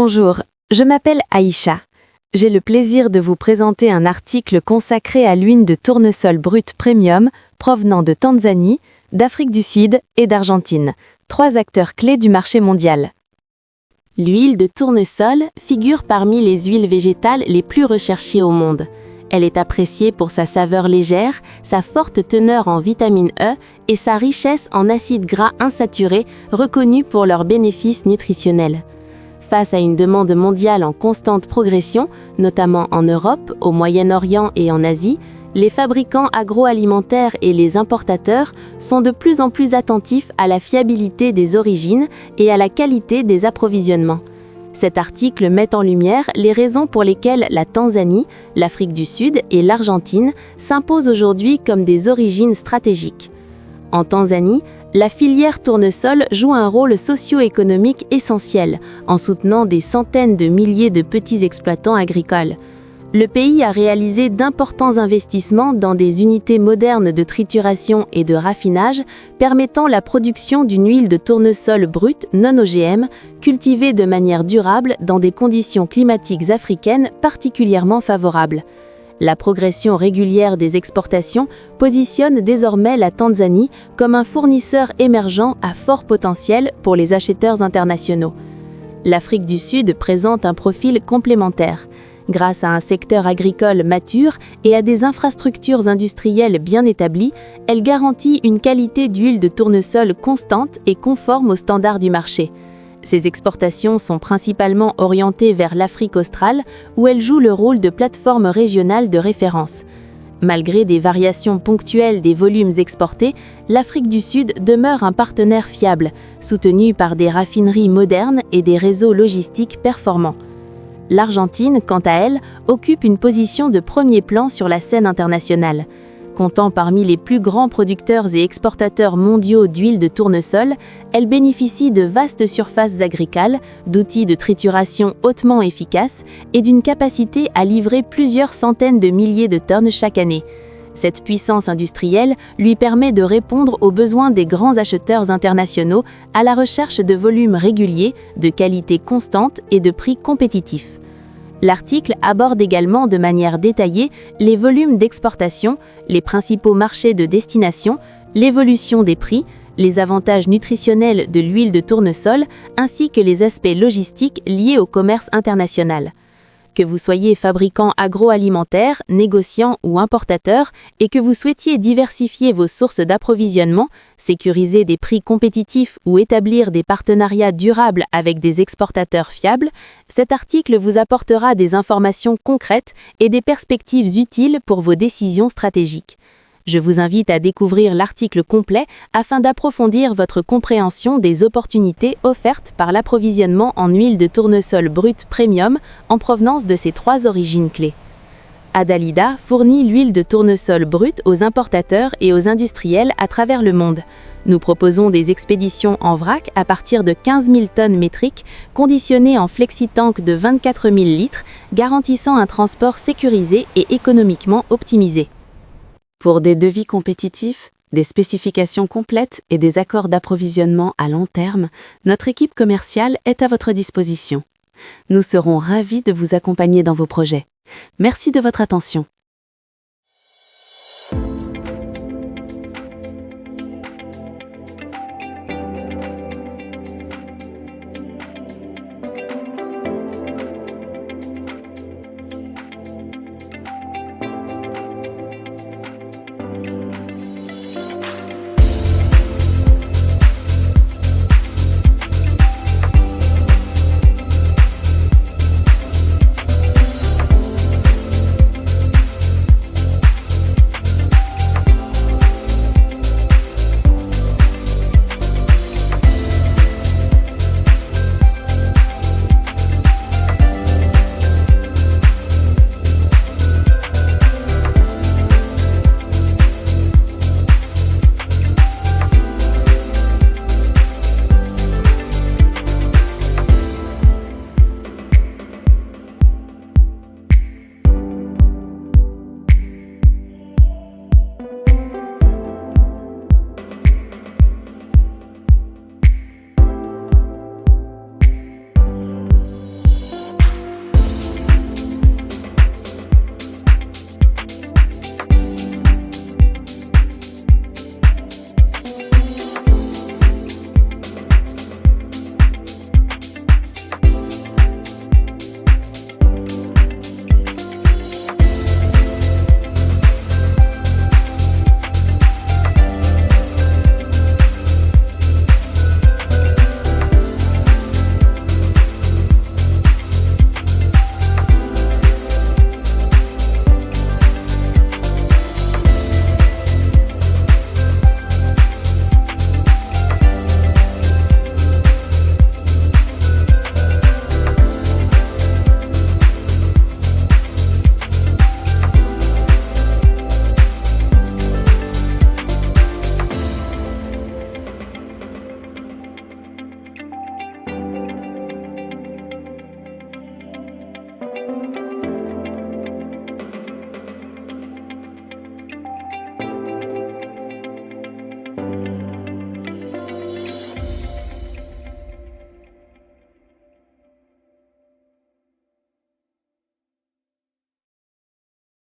Bonjour, je m'appelle Aïcha. J'ai le plaisir de vous présenter un article consacré à l'huile de tournesol brut premium provenant de Tanzanie, d'Afrique du Sud et d'Argentine, 3 acteurs clés du marché mondial. L'huile de tournesol figure parmi les huiles végétales les plus recherchées au monde. Elle est appréciée pour sa saveur légère, sa forte teneur en vitamine E et sa richesse en acides gras insaturés reconnus pour leurs bénéfices nutritionnels. Face à une demande mondiale en constante progression, notamment en Europe, au Moyen-Orient et en Asie, les fabricants agroalimentaires et les importateurs sont de plus en plus attentifs à la fiabilité des origines et à la qualité des approvisionnements. Cet article met en lumière les raisons pour lesquelles la Tanzanie, l'Afrique du Sud et l'Argentine s'imposent aujourd'hui comme des origines stratégiques. En Tanzanie, la filière tournesol joue un rôle socio-économique essentiel en soutenant des centaines de milliers de petits exploitants agricoles. Le pays a réalisé d'importants investissements dans des unités modernes de trituration et de raffinage permettant la production d'une huile de tournesol brute non OGM cultivée de manière durable dans des conditions climatiques africaines particulièrement favorables. La progression régulière des exportations positionne désormais la Tanzanie comme un fournisseur émergent à fort potentiel pour les acheteurs internationaux. L'Afrique du Sud présente un profil complémentaire. Grâce à un secteur agricole mature et à des infrastructures industrielles bien établies, elle garantit une qualité d'huile de tournesol constante et conforme aux standards du marché. Ces exportations sont principalement orientées vers l'Afrique australe, où elle joue le rôle de plateforme régionale de référence. Malgré des variations ponctuelles des volumes exportés, l'Afrique du Sud demeure un partenaire fiable, soutenu par des raffineries modernes et des réseaux logistiques performants. L'Argentine, quant à elle, occupe une position de premier plan sur la scène internationale. Comptant parmi les plus grands producteurs et exportateurs mondiaux d'huile de tournesol, elle bénéficie de vastes surfaces agricoles, d'outils de trituration hautement efficaces et d'une capacité à livrer plusieurs centaines de milliers de tonnes chaque année. Cette puissance industrielle lui permet de répondre aux besoins des grands acheteurs internationaux à la recherche de volumes réguliers, de qualité constante et de prix compétitifs. L'article aborde également de manière détaillée les volumes d'exportation, les principaux marchés de destination, l'évolution des prix, les avantages nutritionnels de l'huile de tournesol ainsi que les aspects logistiques liés au commerce international. Que vous soyez fabricant agroalimentaire, négociant ou importateur et que vous souhaitiez diversifier vos sources d'approvisionnement, sécuriser des prix compétitifs ou établir des partenariats durables avec des exportateurs fiables, cet article vous apportera des informations concrètes et des perspectives utiles pour vos décisions stratégiques. Je vous invite à découvrir l'article complet afin d'approfondir votre compréhension des opportunités offertes par l'approvisionnement en huile de tournesol brut premium en provenance de ces 3 origines clés. Adalida fournit l'huile de tournesol brut aux importateurs et aux industriels à travers le monde. Nous proposons des expéditions en vrac à partir de 15 000 tonnes métriques, conditionnées en flexi-tank de 24 000 litres, garantissant un transport sécurisé et économiquement optimisé. Pour des devis compétitifs, des spécifications complètes et des accords d'approvisionnement à long terme, notre équipe commerciale est à votre disposition. Nous serons ravis de vous accompagner dans vos projets. Merci de votre attention.